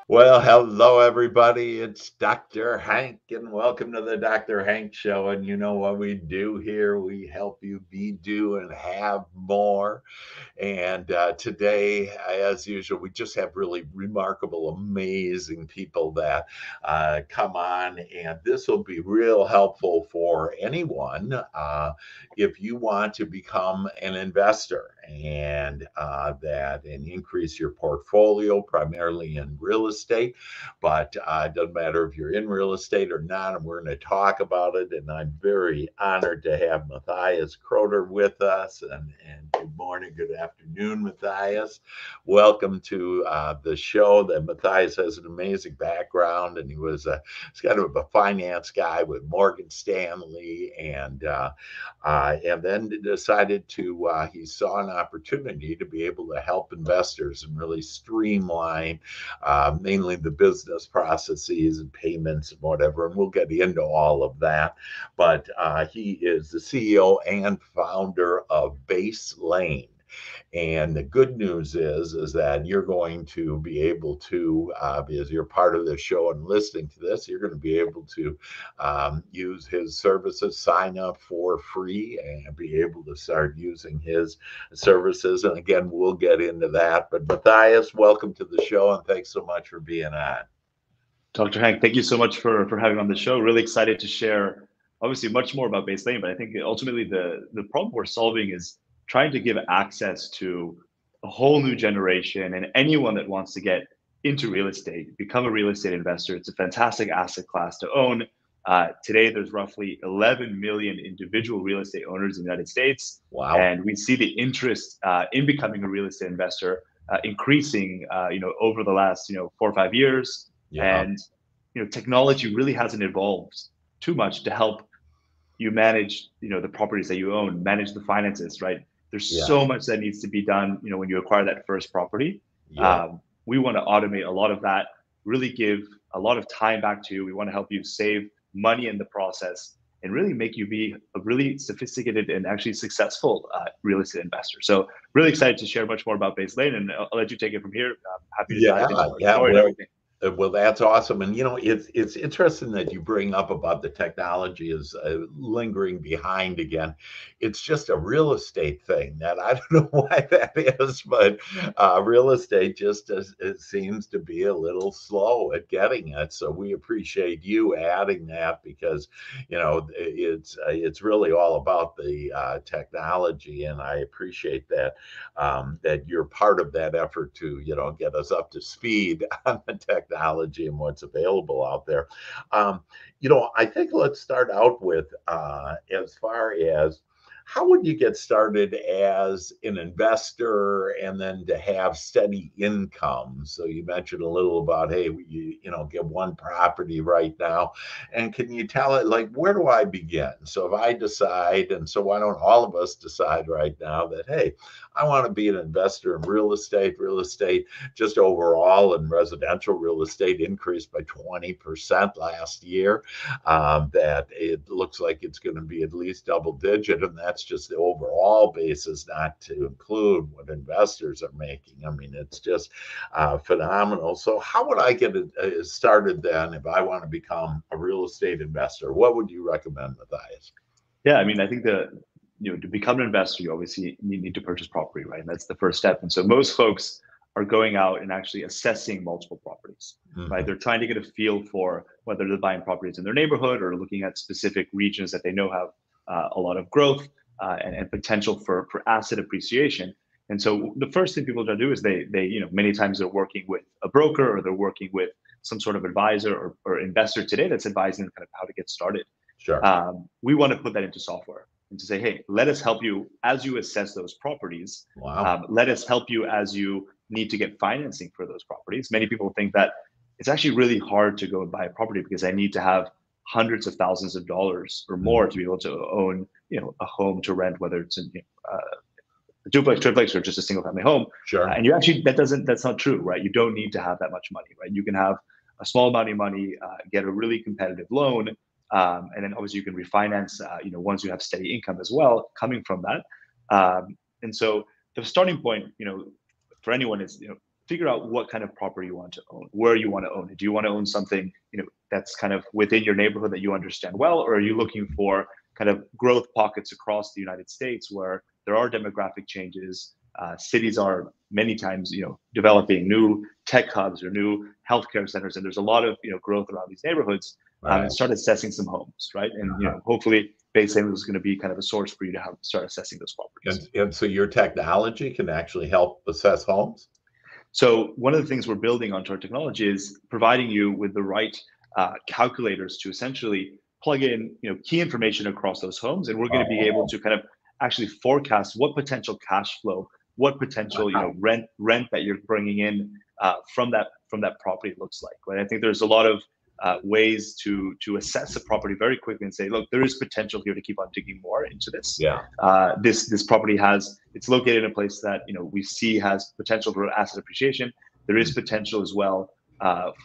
Well, hello, everybody. It's Dr. Hank, and welcome to the Dr. Hank Show. And you know what we do here? We help you be, do, and have more. And today, as usual, we just have really remarkable, amazing people that come on. And this will be real helpful for anyone if you want to become an investor and increase your portfolio primarily in real estate. But it doesn't matter if you're in real estate or not. And we're going to talk about it. And I'm very honored to have Mathias Kroder with us. And good morning, good afternoon, Matthias. Welcome to the show. That Matthias has an amazing background, and he's kind of a finance guy with Morgan Stanley, and then decided to he saw an opportunity to be able to help investors and really streamline mainly the business processes and payments and whatever. And we'll get into all of that. But he is the CEO and founder of Base Lane. And the good news is that you're going to be able to, as you're part of the show and listening to this, you're going to be able to use his services, sign up for free, and be able to start using his services. And again, we'll get into that. But Matthias, welcome to the show, and thanks so much for being on. Dr. Hank, thank you so much for having me on the show. Really excited to share, obviously, much more about Base Lane, but I think ultimately the problem we're solving is trying to give access to a whole new generation and anyone that wants to get into real estate, become a real estate investor. It's a fantastic asset class to own. Today, there's roughly 11 million individual real estate owners in the United States, Wow. and we see the interest in becoming a real estate investor increasing, over the last, 4 or 5 years. Yeah. And technology really hasn't evolved too much to help you manage the properties that you own, manage the finances, right? There's Yeah. so much that needs to be done when you acquire that first property. Yeah. We want to automate a lot of that, really give a lot of time back to you. We want to help you save money in the process and really make you be a really sophisticated and actually successful real estate investor. So really excited to share much more about Base Lane, and I'll let you take it from here. I'm happy to dive into Yeah. our Yeah. story and everything. Well, that's awesome. And it's interesting that you bring up about the technology is lingering behind again. It's just a real estate thing that I don't know why that is, but real estate just it seems to be a little slow at getting it. So we appreciate you adding that because it's really all about the technology, and I appreciate that you're part of that effort to get us up to speed on the technology and what's available out there. I think let's start out with as far as how would you get started as an investor and then to have steady income? So you mentioned a little about, hey, get one property right now. And can you tell it, like, where do I begin? So if I decide, and so why don't all of us decide right now that, hey, I want to be an investor in real estate just overall, and residential real estate increased by 20% last year. That it looks like it's going to be at least double digit, and that's just the overall basis, not to include what investors are making. I mean, it's just phenomenal. So, how would I get it started then if I want to become a real estate investor? What would you recommend, Matthias? Yeah, I mean, I think to become an investor, you obviously need to purchase property, right? And that's the first step. And so most folks are going out and actually assessing multiple properties, right? Hmm. They're trying to get a feel for whether they're buying properties in their neighborhood or looking at specific regions that they know have a lot of growth and potential for asset appreciation. And so the first thing people try to do is they many times they're working with a broker or they're working with some sort of advisor or investor today that's advising them kind of how to get started. Sure. We want to put that into software and to say, hey, let us help you as you assess those properties. Wow. Let us help you as you need to get financing for those properties. Many people think that it's actually really hard to go and buy a property because I need to have hundreds of thousands of dollars or more to Mhm. be able to own, a home to rent, whether it's a duplex, triplex, or just a single family home. Sure. And that's not true, right? You don't need to have that much money, right? You can have a small amount of money, get a really competitive loan, and then obviously you can refinance, once you have steady income as well coming from that. And so the starting point, for anyone is, figure out what kind of property you want to own, where you want to own it. Do you want to own something, that's kind of within your neighborhood that you understand well, or are you looking for kind of growth pockets across the United States where there are demographic changes? Cities are many times, developing new tech hubs or new healthcare centers, and there's a lot of growth around these neighborhoods. Right. And start assessing some homes, right? And hopefully, Base Haven is going to be kind of a source for you to have start assessing those properties. And so your technology can actually help assess homes? So one of the things we're building onto our technology is providing you with the right calculators to essentially plug in, key information across those homes, and we're going to be able to kind of actually forecast what potential cash flow, what potential rent that you're bringing in from that property looks like. Right? I think there's a lot of ways to assess a property very quickly and say, look, there is potential here to keep on digging more into this. Yeah. This property it's located in a place that we see has potential for asset appreciation. There is potential as well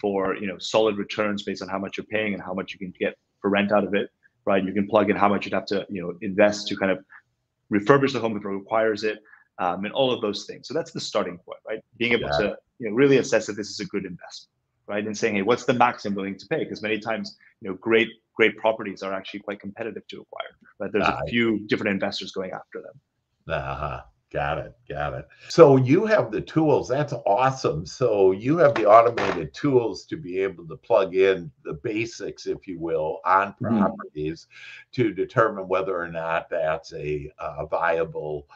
for solid returns based on how much you're paying and how much you can get for rent out of it. Right? You can plug in how much you'd have to invest to kind of refurbish the home if it requires it, and all of those things. So that's the starting point, right? Being able to really assess if this is a good investment. Right, and saying, hey, what's the max I'm willing to pay? Because many times, great properties are actually quite competitive to acquire. Right, there's a few different investors going after them. Got it. So you have the tools. That's awesome. So you have the automated tools to be able to plug in the basics, if you will, on properties to determine whether or not that's a viable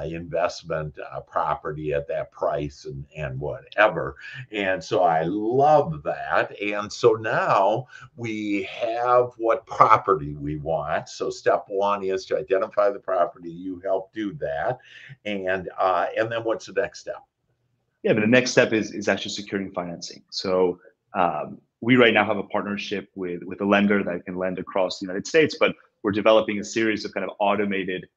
investment property at that price and whatever. And so I love that. And so now we have what property we want. So step one is to identify the property. You help do that. And then what's the next step? Yeah, but the next step is actually securing financing. So we right now have a partnership with a lender that can lend across the United States, but we're developing a series of kind of automated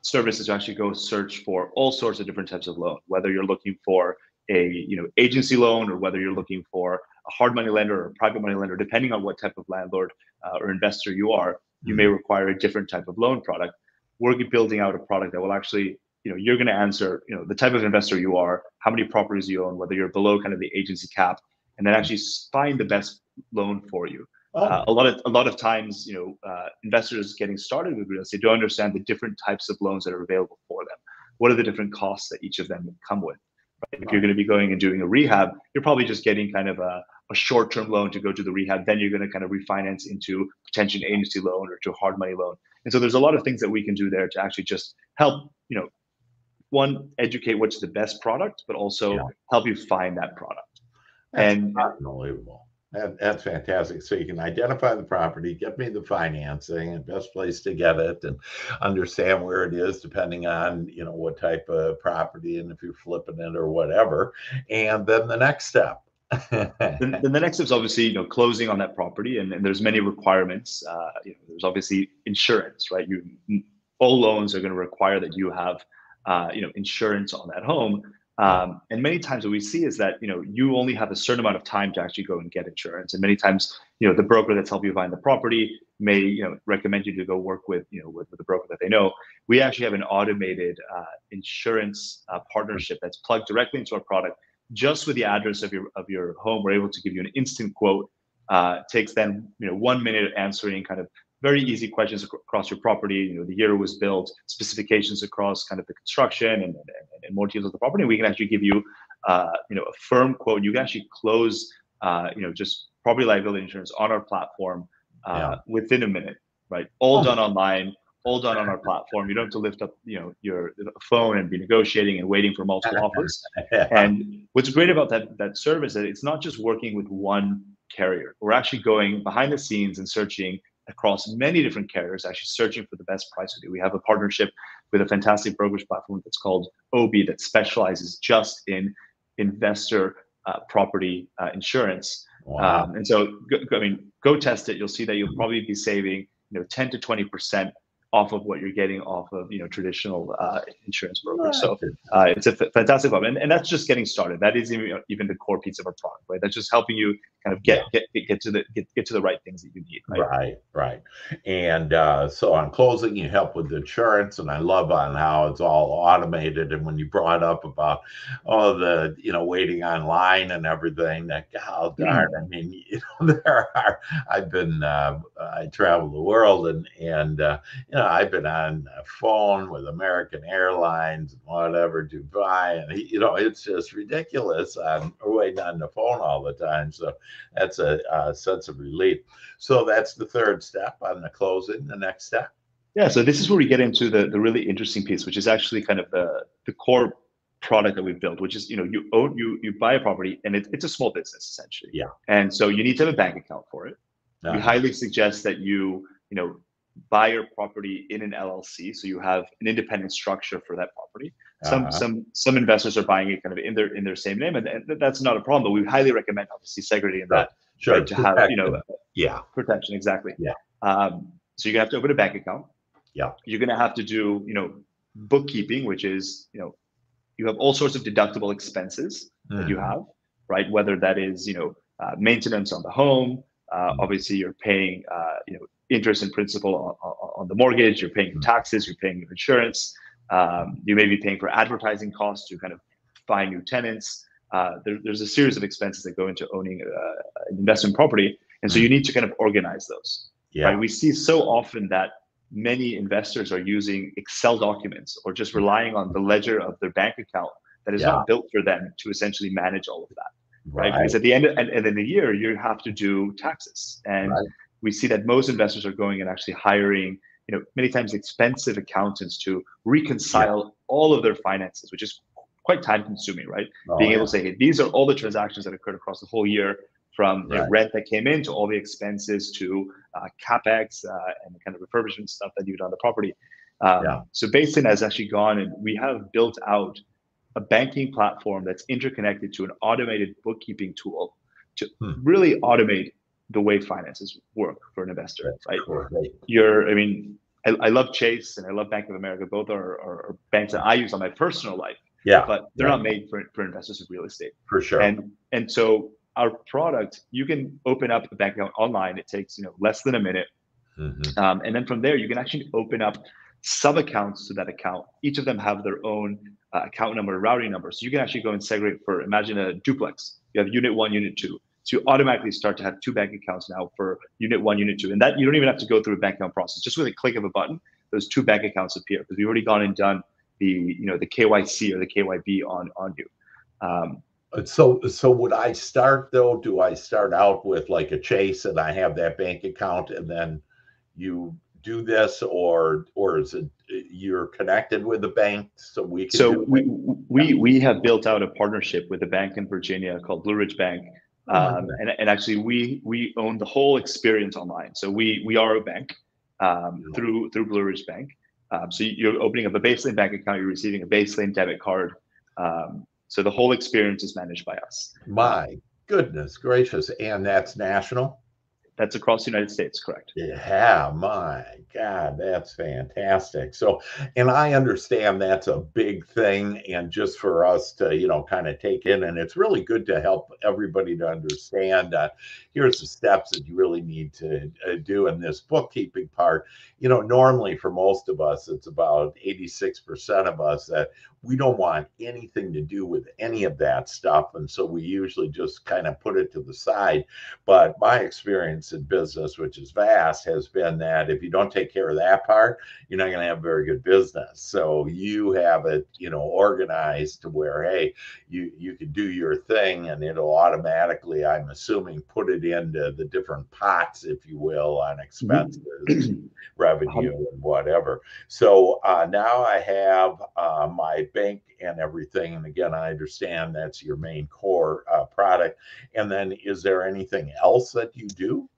services to actually go search for all sorts of different types of loan, whether you're looking for a agency loan or whether you're looking for a hard money lender or a private money lender. Depending on what type of landlord or investor you are, you may require a different type of loan product. We're building out a product that will actually, you're going to answer, the type of investor you are, how many properties you own, whether you're below kind of the agency cap, and then actually find the best loan for you. A lot of times, investors getting started with real estate don't understand the different types of loans that are available for them. What are the different costs that each of them come with? Right? If you're going to be going and doing a rehab, you're probably just getting kind of a short-term loan to go to the rehab. Then you're going to kind of refinance into potential agency loan or to a hard money loan. And so there's a lot of things that we can do there to actually just help, one, educate what's the best product, but also help you find that product. That's unbelievable. That's fantastic. So you can identify the property, get me the financing, and best place to get it, and understand where it is depending on what type of property and if you're flipping it or whatever. And then the next step. Then the next step is obviously closing on that property, and there's many requirements. There's obviously insurance, right? All loans are going to require that you have insurance on that home. And many times what we see is that, you only have a certain amount of time to actually go and get insurance. And many times, the broker that's helping you find the property may, recommend you to go work with the broker that they know. We actually have an automated insurance partnership that's plugged directly into our product. Just with the address of your home, we're able to give you an instant quote. Takes then, 1 minute answering kind of very easy questions across your property, the year it was built, specifications across kind of the construction and more details of the property. We can actually give you, a firm quote. You can actually close, just property liability insurance on our platform within a minute, right? All done online, all done on our platform. You don't have to lift up, your phone and be negotiating and waiting for multiple offers. And what's great about that service is that it's not just working with one carrier. We're actually going behind the scenes and searching across many different carriers, actually searching for the best price for you. We have a partnership with a fantastic brokerage platform that's called OB that specializes just in investor property insurance. Wow. And so, go test it. You'll see that you'll probably be saving 10 to 20% off of what you're getting off of traditional insurance brokers. So Right. it's a fantastic problem, and that's just getting started. That is even the core piece of our product, right? That's just helping you kind of get to the right things that you need, right? Right, right. And so on closing, you help with insurance, and I love on how it's all automated. And when you brought up about all the, waiting online and everything, that God darn, I mean, I travel the world, and I've been on a phone with American Airlines and whatever, Dubai, and it's just ridiculous. We're waiting on the phone all the time, so that's a sense of relief. So that's the third step on the closing. The next step. Yeah, so this is where we get into the really interesting piece, which is actually kind of the core product that we've built, which is you buy a property, and it's a small business essentially. Yeah. And so you need to have a bank account for it. We highly suggest that you buy your property in an LLC, so you have an independent structure for that property. Some investors are buying it kind of in their same name, and that's not a problem. But we highly recommend obviously segregating that. Sure. Right, to have protection, exactly. Yeah. So you're gonna have to open a bank account. Yeah. You're gonna have to do bookkeeping, which is you have all sorts of deductible expenses that you have, right? Whether that is maintenance on the home, obviously you're paying interest and principal on the mortgage, you're paying taxes, you're paying insurance, you may be paying for advertising costs to kind of find new tenants. There's a series of expenses that go into owning an investment property, and so you need to kind of organize those. Yeah. Right? We see so often that many investors are using Excel documents or just relying on the ledger of their bank account that is not built for them to essentially manage all of that. Right? Because at the end of the year, you have to do taxes, and we see that most investors are going and actually hiring many times expensive accountants to reconcile all of their finances, which is quite time consuming, right? Being able to say, hey, these are all the transactions that occurred across the whole year, from rent that came in to all the expenses to capex and the kind of refurbishment stuff that you did on the property. So Baselane has actually gone, and we have built out a banking platform that's interconnected to an automated bookkeeping tool to really automate the way finances work for an investor, right? I love Chase and I love Bank of America. Both are banks that I use on my personal life. Yeah. But they're not made for investors of real estate. For sure. And so our product, you can open up a bank account online. It takes less than a minute. And then from there, you can actually open up sub accounts to that account. Each of them have their own account number, routing number. So you can actually go and segregate imagine a duplex. You have unit 1, unit 2. So you automatically start to have 2 bank accounts now for unit 1, unit 2. And that you don't even have to go through a bank account process. Just with a click of a button, those 2 bank accounts appear because we've already gone and done the KYC or the KYB on you. So would I start though? Do I start out with like a Chase and I have that bank account, and then you do this, or is it you're connected with the bank so we can? So we have built out a partnership with a bank in Virginia called Blue Ridge Bank, and actually we own the whole experience online. So we are a bank through Blue Ridge Bank. So you're opening up a Baselane bank account, you're receiving a Baselane debit card. So the whole experience is managed by us. My goodness gracious. And that's national? That's across the United States, correct? Yeah, my God, that's fantastic. So, and I understand that's a big thing, and just for us to, kind of take in, and it's really good to help everybody to understand here's the steps that you really need to do in this bookkeeping part. Normally for most of us, it's about 86% of us that we don't want anything to do with any of that stuff. And so we usually just kind of put it to the side. But my experience in business, which is vast, has been that if you don't take care of that part, you're not going to have very good business. So you have it, organized to where, hey, you can do your thing and it'll automatically, I'm assuming, put it into the different pots, if you will, on expenses, revenue, and whatever. So now I have my bank and everything. And again, I understand that's your main core product. And then is there anything else that you do?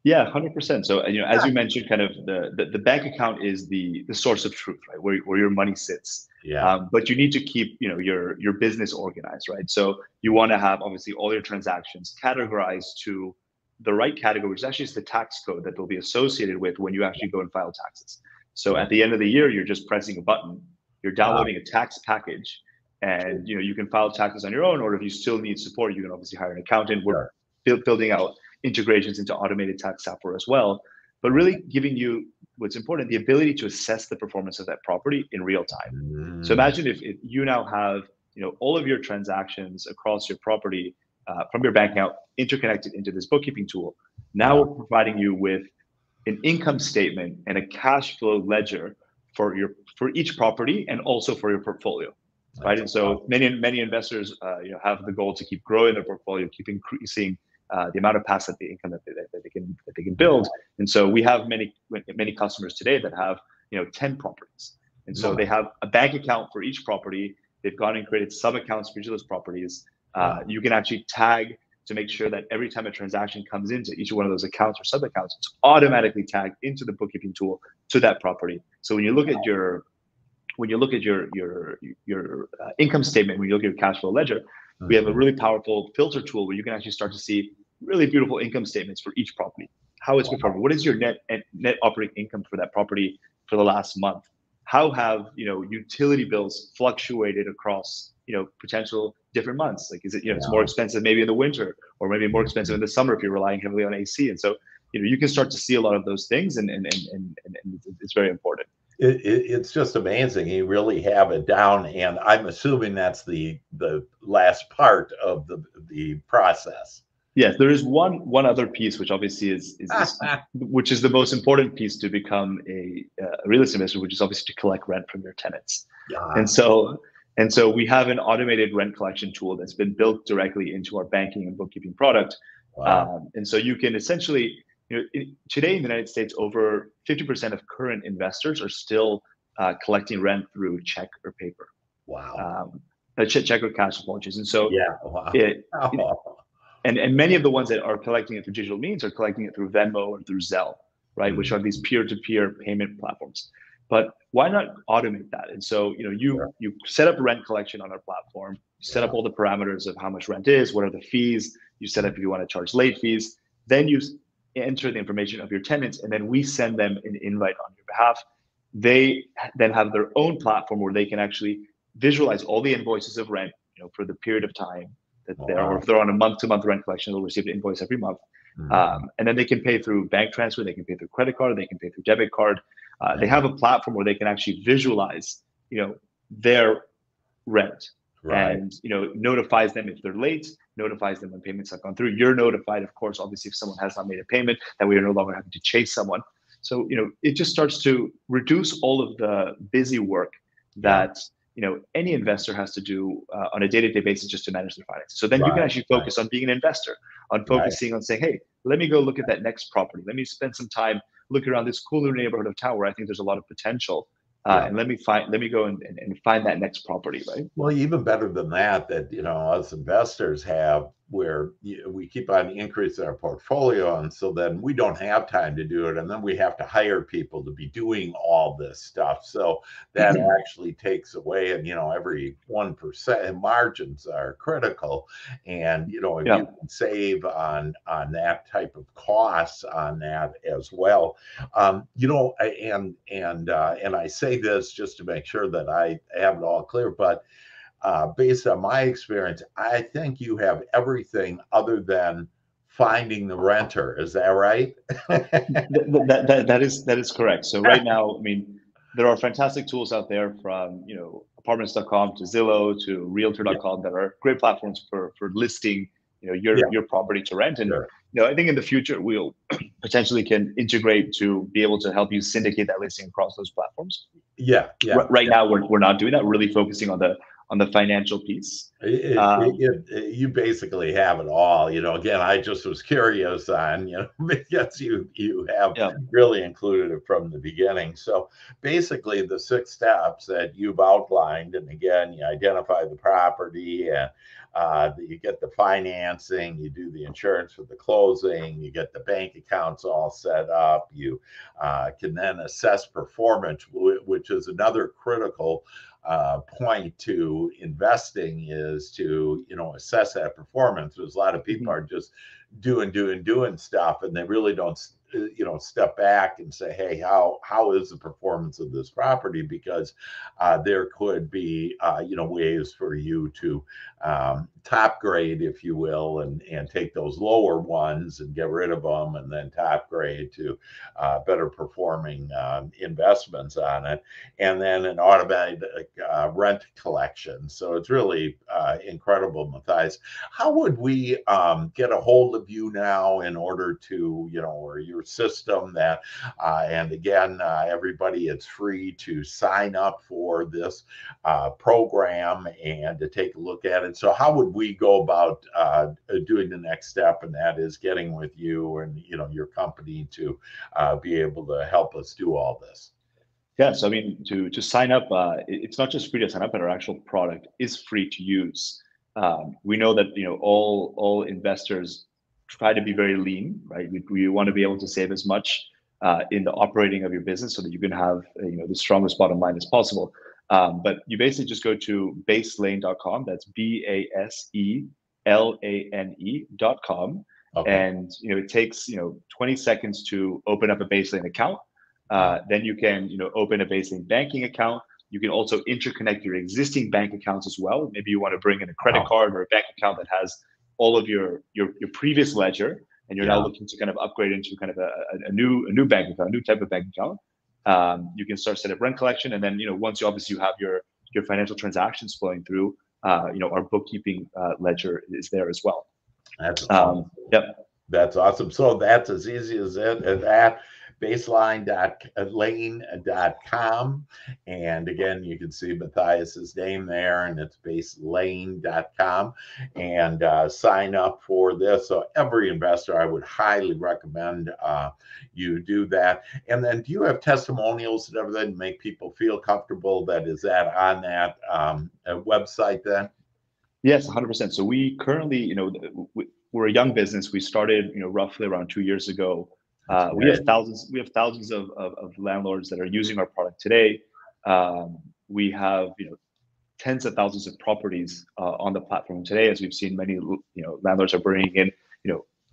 Yeah, 100%. So, as you mentioned, kind of the bank account is the source of truth, right? Where your money sits. Yeah. But you need to keep, your business organized, right? So you want to have obviously all your transactions categorized to the right category, which actually is the tax code that they'll be associated with when you actually go and file taxes. So at the end of the year, you're just pressing a button, you're downloading a tax package, and you can file taxes on your own, or if you still need support, you can obviously hire an accountant. We're building out integrations into automated tax software as well, but really giving you what's important, the ability to assess the performance of that property in real time. So imagine if you now have all of your transactions across your property from your bank account interconnected into this bookkeeping tool. Now we're providing you with an income statement and a cash flow ledger for each property and also for your portfolio. Right. And so many investors have the goal to keep growing their portfolio, keep increasing the amount of passive income that they can build. And so we have many customers today that have 10 properties. And so they have a bank account for each property. They've gone and created sub accounts for each of those properties. You can actually tag to make sure that every time a transaction comes into each one of those accounts or sub accounts, it's automatically tagged into the bookkeeping tool to that property. So when you look at your income statement, when you look at your cash flow ledger, we have a really powerful filter tool where you can actually start to see really beautiful income statements for each property. How it's performing? What is your net operating income for that property for the last month? How have utility bills fluctuated across potential different months? Like, is it it's more expensive maybe in the winter, or maybe more expensive in the summer if you're relying heavily on AC? And so you can start to see a lot of those things, and it's very important. It's just amazing. You really have it down, and I'm assuming that's the last part of the process. Yes, there is one other piece, which obviously is which is the most important piece to become a real estate investor, which is obviously to collect rent from your tenants. And so we have an automated rent collection tool that's been built directly into our banking and bookkeeping product. And so you can essentially, today in the United States, over 50% of current investors are still collecting rent through check or paper. Check or cash, apologies. And so and many of the ones that are collecting it through digital means are collecting it through Venmo or through Zelle, right? Which are these peer-to-peer payment platforms. But why not automate that? And so, you set up rent collection on our platform, you set up all the parameters of how much rent is, what are the fees, you set up if you want to charge late fees, then you enter the information of your tenants, and then we send them an invite on your behalf. They then have their own platform where they can actually visualize all the invoices of rent, for the period of time that or if they're on a month-to-month rent collection, they'll receive an invoice every month. And then they can pay through bank transfer, they can pay through credit card, they can pay through debit card. They have a platform where they can actually visualize, their rent, and notifies them if they're late, notifies them when payments have gone through. You're notified, of course, obviously, if someone has not made a payment, that we are no longer having to chase someone. So it just starts to reduce all of the busy work that any investor has to do on a day-to-day basis just to manage their finances. So then you can actually focus on being an investor, on focusing on saying, hey, let me go look at that next property. Let me spend some time looking around this cool new neighborhood of town where I think there's a lot of potential. And let me go and find that next property, right? Well, even better than that, us investors have, where we keep on increasing our portfolio, and so then we don't have time to do it, and then we have to hire people to be doing all this stuff. So that actually takes away, and every 1% margins are critical, and if you can save on that type of costs on that as well, and I say this just to make sure that I have it all clear, but based on my experience, I think you have everything other than finding the renter. Is that right? that is correct. So right now, there are fantastic tools out there, from apartments.com to Zillow to realtor.com that are great platforms for listing your property to rent. And I think in the future we'll potentially can integrate to be able to help you syndicate that listing across those platforms. Right now we're not doing that. We're really focusing on the financial piece. You basically have it all. Again, I just was curious on, because you have really included it from the beginning. So basically the 6 steps that you've outlined, and again, you identify the property, and you get the financing, you do the insurance for the closing, you get the bank accounts all set up, you can then assess performance, which is another critical point to investing, is to assess that performance. Because a lot of people are just doing stuff, and they really don't step back and say, hey, how is the performance of this property? Because there could be, ways for you to top grade, if you will, and take those lower ones and get rid of them, and then top grade to better performing investments on it, and then an automatic rent collection. So it's really incredible, Matthias. How would we get a hold of you now in order to, or your system that, and again, everybody, it's free to sign up for this program and to take a look at it. So how would we go about doing the next step, and that is getting with you and, your company to be able to help us do all this? Yeah, so I mean, to sign up, it's not just free to sign up, but our actual product is free to use. We know that all investors try to be very lean, right? We want to be able to save as much in the operating of your business so that you can have the strongest bottom line as possible. But you basically just go to baselane.com. That's BASELANE.com, Okay. and it takes 20 seconds to open up a Baselane account. Then you can open a Baselane banking account. You can also interconnect your existing bank accounts as well. Maybe you want to bring in a credit card or a bank account that has all of your previous ledger, and you're now looking to kind of upgrade into kind of a new bank account, a new type of bank account. You can start set up rent collection, and then once you obviously have your financial transactions flowing through, our bookkeeping ledger is there as well. That's awesome. Yep. That's awesome. So that's as easy as it as that. Baselane.lane.com. And again, you can see Matthias's name there, and it's baselane.com, and sign up for this. So every investor, I would highly recommend you do that. And then, do you have testimonials and everything to make people feel comfortable? Is that on that website then? Yes, 100%. So we currently, we're a young business. We started, roughly around 2 years ago. We have thousands of landlords that are using our product today. We have, tens of thousands of properties on the platform today. As we've seen, many, landlords are bringing in,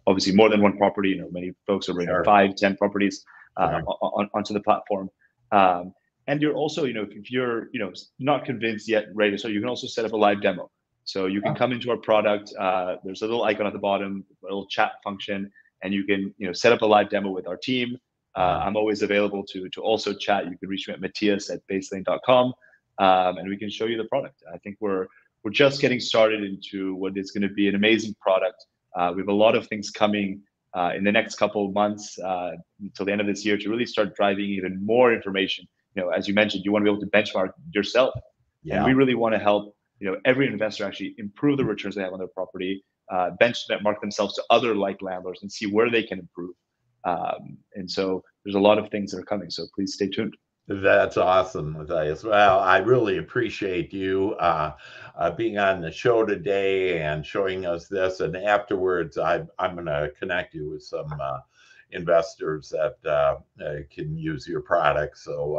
obviously more than one property. Many folks are bringing 5, 10 properties onto the platform. And you're also, if you're, not convinced yet, ready, so you can also set up a live demo. So you can come into our product. There's a little icon at the bottom, a little chat function, and you can set up a live demo with our team. I'm always available to also chat. You can reach me at Mathias@baselane.com, and we can show you the product. I think we're just getting started into what is going to be an amazing product. We have a lot of things coming in the next couple of months until the end of this year to really start driving even more information. As you mentioned, you want to be able to benchmark yourself, and we really want to help every investor actually improve the returns they have on their property, benchmark themselves to other like landlords, and see where they can improve. And so there's a lot of things that are coming. So please stay tuned. That's awesome, Matthias. Well, I really appreciate you being on the show today and showing us this. And afterwards, I'm going to connect you with some investors that can use your product. So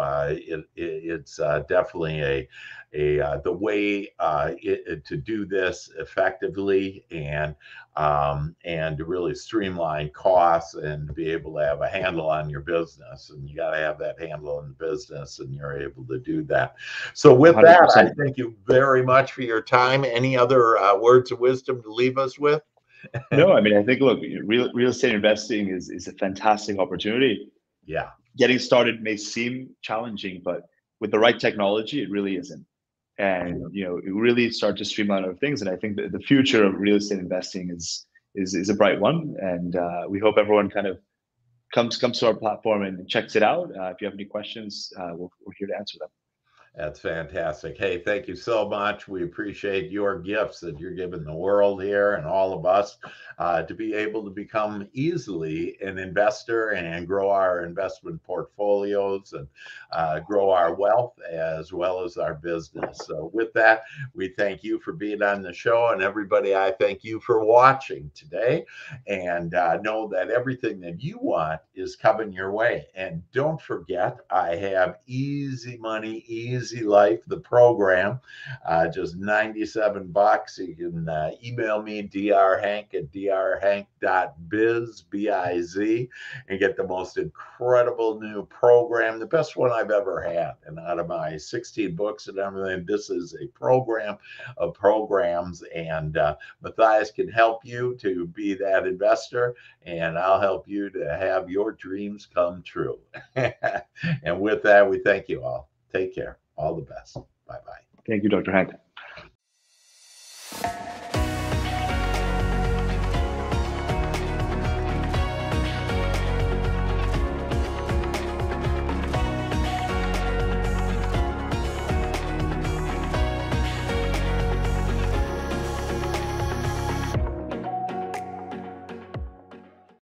it's definitely the way to do this effectively, and to really streamline costs and to be able to have a handle on your business. And you got to have that handle on the business, and you're able to do that. So with 100%. That, I thank you very much for your time. Any other words of wisdom to leave us with? No, I mean, I think, look, real estate investing is a fantastic opportunity. Yeah. Getting started may seem challenging, but with the right technology, it really isn't. And, it really start to streamline other things. And I think that the future of real estate investing is a bright one. And we hope everyone kind of comes to our platform and checks it out. If you have any questions, we're here to answer them. That's fantastic. Hey, thank you so much. We appreciate your gifts that you're giving the world here and all of us to be able to become easily an investor and grow our investment portfolios and grow our wealth as well as our business. So with that, we thank you for being on the show, and everybody, I thank you for watching today, and know that everything that you want is coming your way. And don't forget, I have easy money, easy Easy Life, the program, just $97. You can email me, drhank@drhank.biz, B-I-Z, and get the most incredible new program, the best one I've ever had. And out of my 16 books and everything, this is a program of programs. And Mathias can help you to be that investor, and I'll help you to have your dreams come true. And with that, we thank you all. Take care. All the best. Bye-bye. Thank you, Dr. Hank.